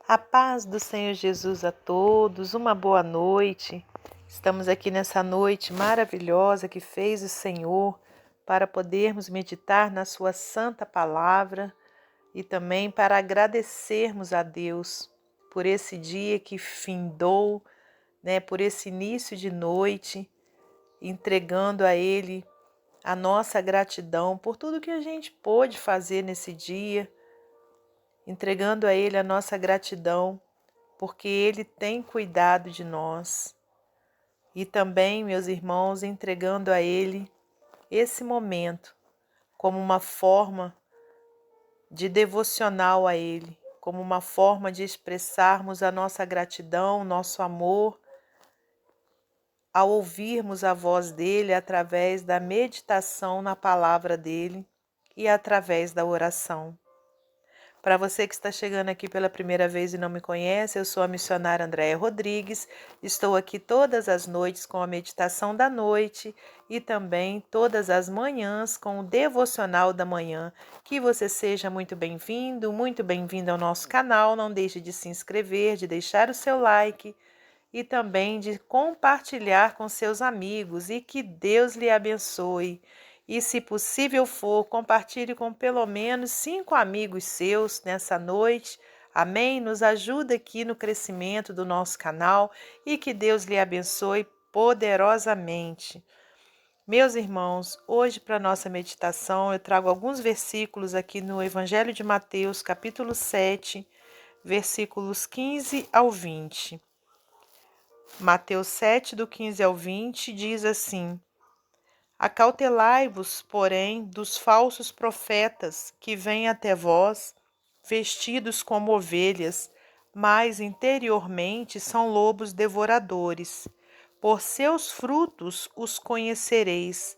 A paz do Senhor Jesus a todos, uma boa noite. Estamos aqui nessa noite maravilhosa que fez o Senhor para podermos meditar na sua santa palavra e também para agradecermos a Deus por esse dia que findou, por esse início de noite, entregando a Ele a nossa gratidão por tudo que a gente pôde fazer nesse dia, entregando a Ele a nossa gratidão porque Ele tem cuidado de nós. E também, meus irmãos, entregando a Ele esse momento como uma forma de devocional a Ele, como uma forma de expressarmos a nossa gratidão, nosso amor, ao ouvirmos a voz dEle através da meditação na palavra dEle e através da oração. Para você que está chegando aqui pela primeira vez e não me conhece, eu sou a missionária Andréia Rodrigues. Estou aqui todas as noites com a meditação da noite e também todas as manhãs com o devocional da manhã. Que você seja muito bem-vindo ao nosso canal. Não deixe de se inscrever, de deixar o seu like e também de compartilhar com seus amigos e que Deus lhe abençoe. E se possível for, compartilhe com pelo menos 5 amigos seus nessa noite. Amém? Nos ajuda aqui no crescimento do nosso canal e que Deus lhe abençoe poderosamente. Meus irmãos, hoje para nossa meditação eu trago alguns versículos aqui no Evangelho de Mateus, capítulo 7, versículos 15 ao 20. Mateus 7, do 15 ao 20, diz assim: Acautelai-vos, porém, dos falsos profetas que vêm até vós, vestidos como ovelhas, mas interiormente são lobos devoradores. Por seus frutos os conhecereis.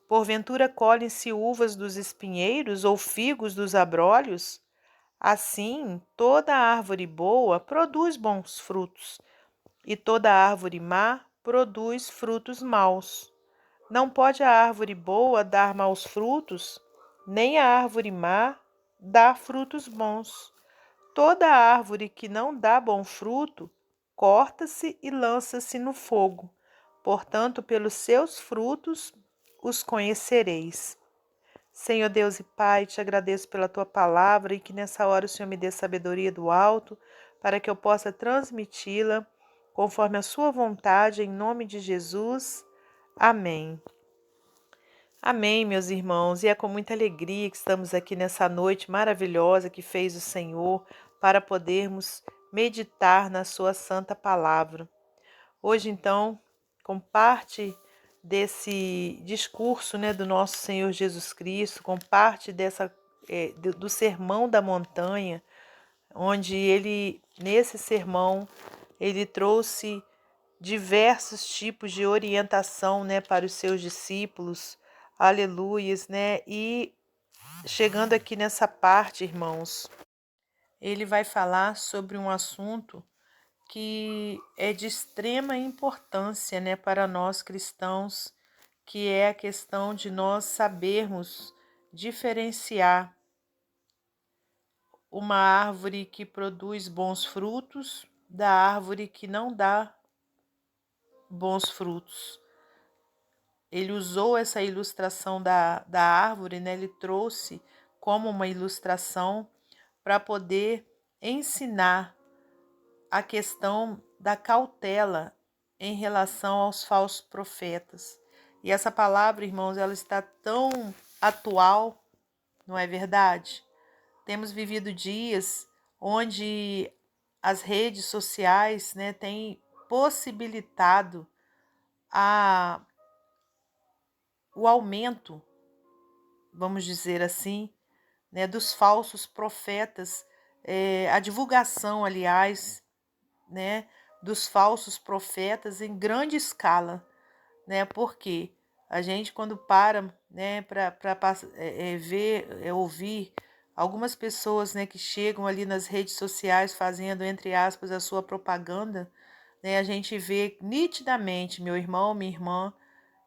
Porventura colhem-se uvas dos espinheiros ou figos dos abrolhos? Assim, toda árvore boa produz bons frutos, e toda árvore má produz frutos maus. Não pode a árvore boa dar maus frutos, nem a árvore má dar frutos bons. Toda árvore que não dá bom fruto, corta-se e lança-se no fogo. Portanto, pelos seus frutos os conhecereis. Senhor Deus e Pai, te agradeço pela tua palavra e que nessa hora o Senhor me dê sabedoria do alto para que eu possa transmiti-la conforme a sua vontade, em nome de Jesus. Amém. Amém, meus irmãos, e é com muita alegria que estamos aqui nessa noite maravilhosa que fez o Senhor para podermos meditar na sua santa palavra. Hoje, então, com parte desse discurso, do nosso Senhor Jesus Cristo, com parte do Sermão da Montanha, onde nesse sermão, ele trouxe diversos tipos de orientação, para os seus discípulos, aleluias, e chegando aqui nessa parte, irmãos, ele vai falar sobre um assunto que é de extrema importância, para nós cristãos, que é a questão de nós sabermos diferenciar uma árvore que produz bons frutos da árvore que não dá bons frutos. Ele usou essa ilustração da árvore, ele trouxe como uma ilustração para poder ensinar a questão da cautela em relação aos falsos profetas. E essa palavra, irmãos, ela está tão atual, não é verdade? Temos vivido dias onde as redes sociais, têm possibilitado o aumento, vamos dizer assim, dos falsos profetas, a divulgação, aliás, dos falsos profetas em grande escala, porque a gente quando para, para ver, ouvir algumas pessoas, que chegam ali nas redes sociais fazendo, entre aspas, a sua propaganda, a gente vê nitidamente, meu irmão, minha irmã,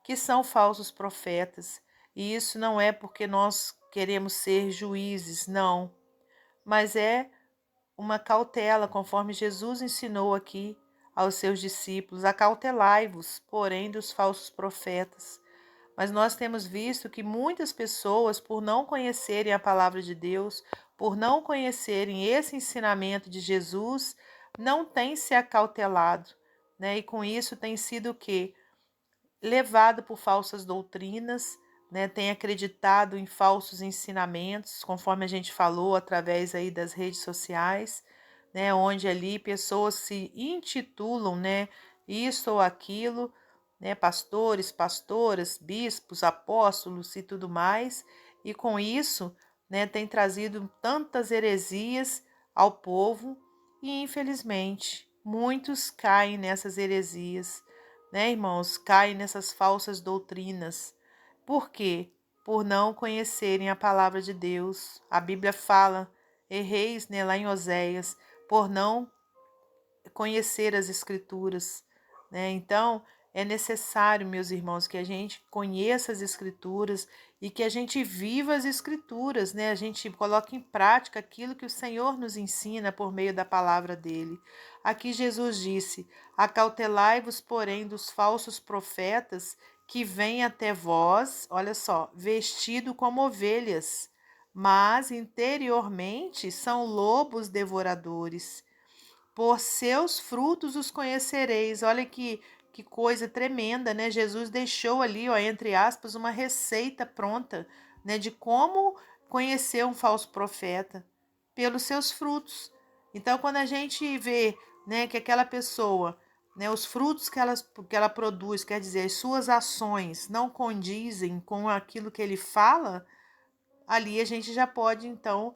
que são falsos profetas. E isso não é porque nós queremos ser juízes, não, mas é uma cautela, conforme Jesus ensinou aqui aos seus discípulos: acautelai-vos, porém, dos falsos profetas. Mas nós temos visto que muitas pessoas, por não conhecerem a palavra de Deus, por não conhecerem esse ensinamento de Jesus, não têm se acautelado, né? E com isso tem sido o quê? Levado por falsas doutrinas, né? Tem acreditado em falsos ensinamentos, conforme a gente falou, através aí das redes sociais, né? Onde ali pessoas se intitulam, né? Isso ou aquilo, né? Pastores, pastoras, bispos, apóstolos e tudo mais, e com isso, né? Tem trazido tantas heresias ao povo e, infelizmente, muitos caem nessas heresias, né, irmãos? Caem nessas falsas doutrinas. Por quê? Por não conhecerem a palavra de Deus. A Bíblia fala, erreis, né, lá em Oséias, por não conhecer as Escrituras, né? Então, é necessário, meus irmãos, que a gente conheça as Escrituras e que a gente viva as Escrituras, né? A gente coloque em prática aquilo que o Senhor nos ensina por meio da palavra dele. Aqui Jesus disse: acautelai-vos, porém, dos falsos profetas que vêm até vós, olha só, vestido como ovelhas, mas interiormente são lobos devoradores. Por seus frutos os conhecereis. Olha que coisa tremenda, né? Jesus deixou ali, ó, entre aspas, uma receita pronta, né, de como conhecer um falso profeta pelos seus frutos. Então, quando a gente vê, né, que aquela pessoa, né, os frutos que ela produz, quer dizer, as suas ações não condizem com aquilo que ele fala, ali a gente já pode, então,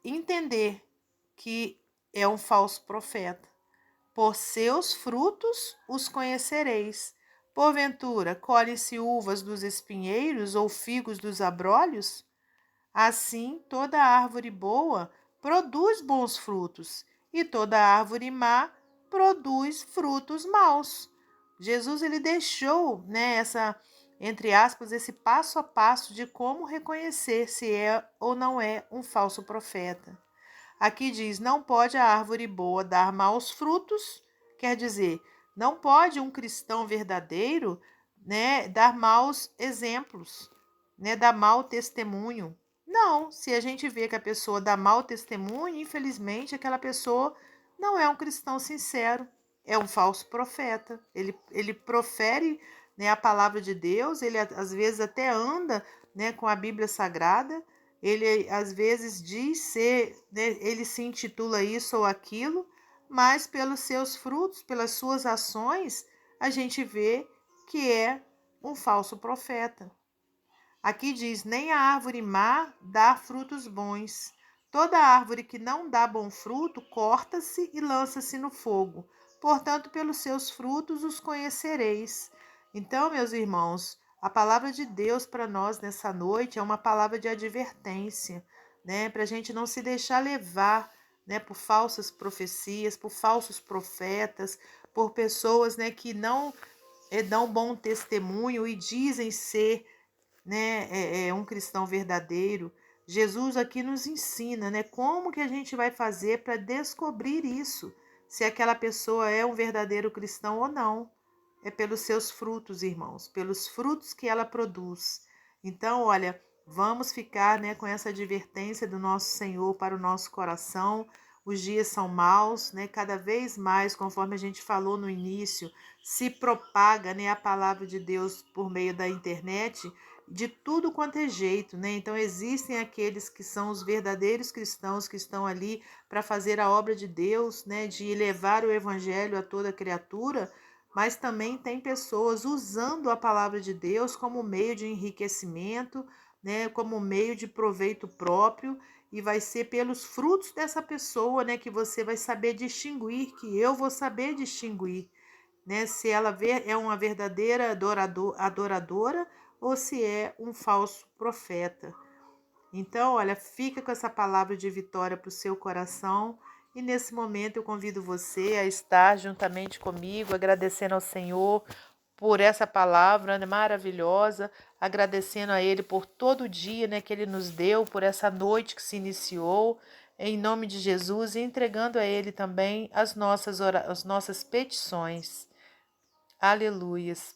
entender que é um falso profeta. Por seus frutos os conhecereis. Porventura, colhem-se uvas dos espinheiros ou figos dos abrolhos? Assim, toda árvore boa produz bons frutos, e toda árvore má produz frutos maus. Jesus ele deixou, né, entre aspas, esse passo a passo de como reconhecer se é ou não é um falso profeta. Aqui diz: não pode a árvore boa dar maus frutos, quer dizer, não pode um cristão verdadeiro, né, dar maus exemplos, né, dar mau testemunho. Não, se a gente vê que a pessoa dá mau testemunho, infelizmente aquela pessoa não é um cristão sincero, é um falso profeta. Ele profere, né, a palavra de Deus, ele às vezes até anda, né, com a Bíblia Sagrada, ele às vezes diz ser, né, ele se intitula isso ou aquilo, mas pelos seus frutos, pelas suas ações, a gente vê que é um falso profeta. Aqui diz: nem a árvore má dá frutos bons. Toda árvore que não dá bom fruto, corta-se e lança-se no fogo. Portanto, pelos seus frutos os conhecereis. Então, meus irmãos, a palavra de Deus para nós nessa noite é uma palavra de advertência, né? Para a gente não se deixar levar, né, por falsas profecias, por falsos profetas, por pessoas, né, que não dão bom testemunho e dizem ser, né, um cristão verdadeiro. Jesus aqui nos ensina, né, como que a gente vai fazer para descobrir isso, se aquela pessoa é um verdadeiro cristão ou não. É pelos seus frutos, irmãos, pelos frutos que ela produz. Então, olha, vamos ficar, né, com essa advertência do nosso Senhor para o nosso coração. Os dias são maus, né? Cada vez mais, conforme a gente falou no início, se propaga, né, a palavra de Deus por meio da internet de tudo quanto é jeito, né? Então existem aqueles que são os verdadeiros cristãos que estão ali para fazer a obra de Deus, né, de levar o evangelho a toda criatura, mas também tem pessoas usando a palavra de Deus como meio de enriquecimento, né, como meio de proveito próprio, e vai ser pelos frutos dessa pessoa, né, que você vai saber distinguir, que eu vou saber distinguir, né, se ela é uma verdadeira adoradora ou se é um falso profeta. Então, olha, fica com essa palavra de vitória para o seu coração. E nesse momento eu convido você a estar juntamente comigo, agradecendo ao Senhor por essa palavra, né, maravilhosa, agradecendo a Ele por todo o dia, né, que Ele nos deu, por essa noite que se iniciou, em nome de Jesus, e entregando a Ele também as nossas petições. Aleluias.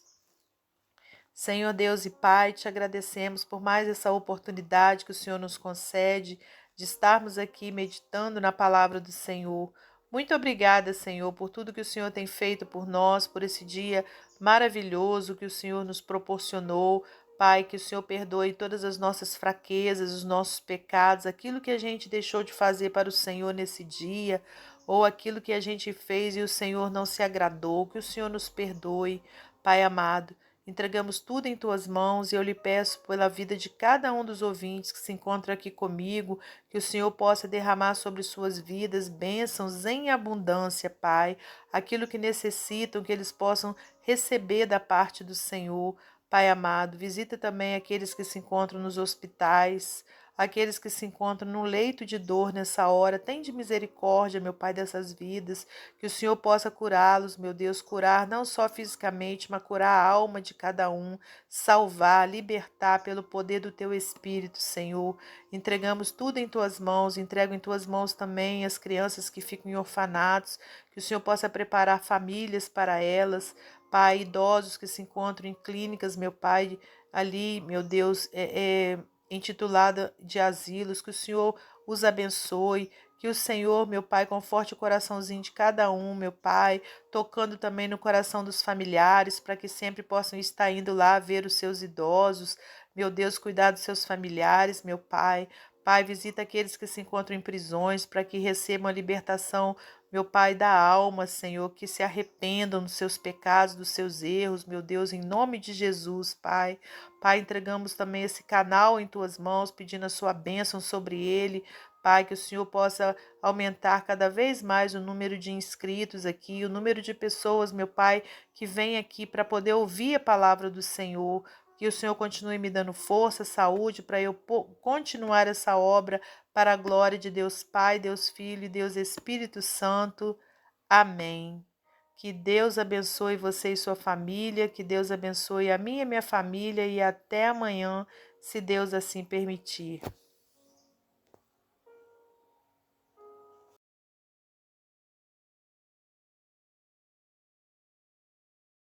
Senhor Deus e Pai, te agradecemos por mais essa oportunidade que o Senhor nos concede de estarmos aqui meditando na palavra do Senhor. Muito obrigada, Senhor, por tudo que o Senhor tem feito por nós, por esse dia maravilhoso que o Senhor nos proporcionou. Pai, que o Senhor perdoe todas as nossas fraquezas, os nossos pecados, aquilo que a gente deixou de fazer para o Senhor nesse dia, ou aquilo que a gente fez e o Senhor não se agradou, que o Senhor nos perdoe, Pai amado. Entregamos tudo em tuas mãos e eu lhe peço pela vida de cada um dos ouvintes que se encontra aqui comigo, que o Senhor possa derramar sobre suas vidas bênçãos em abundância, Pai, aquilo que necessitam, que eles possam receber da parte do Senhor. Pai amado, visita também aqueles que se encontram nos hospitais, aqueles que se encontram no leito de dor nessa hora. Tende misericórdia, meu Pai, dessas vidas, que o Senhor possa curá-los, meu Deus, curar não só fisicamente, mas curar a alma de cada um, salvar, libertar pelo poder do Teu Espírito, Senhor. Entregamos tudo em Tuas mãos, entrego em Tuas mãos também as crianças que ficam em orfanatos, que o Senhor possa preparar famílias para elas, Pai, idosos que se encontram em clínicas, meu Pai, ali, meu Deus, intitulada de asilos, que o Senhor os abençoe, que o Senhor, meu Pai, conforte o coraçãozinho de cada um, meu Pai, tocando também no coração dos familiares, para que sempre possam estar indo lá ver os seus idosos, meu Deus, cuidar dos seus familiares, meu Pai. Pai, visita aqueles que se encontram em prisões, para que recebam a libertação, meu Pai, da alma, Senhor, que se arrependam dos seus pecados, dos seus erros, meu Deus, em nome de Jesus, Pai. Pai, entregamos também esse canal em Tuas mãos, pedindo a Sua bênção sobre ele. Pai, que o Senhor possa aumentar cada vez mais o número de inscritos aqui, o número de pessoas, meu Pai, que vem aqui para poder ouvir a palavra do Senhor. Que o Senhor continue me dando força, saúde, para eu continuar essa obra para a glória de Deus Pai, Deus Filho e Deus Espírito Santo. Amém. Que Deus abençoe você e sua família, que Deus abençoe a minha e minha família e até amanhã, se Deus assim permitir.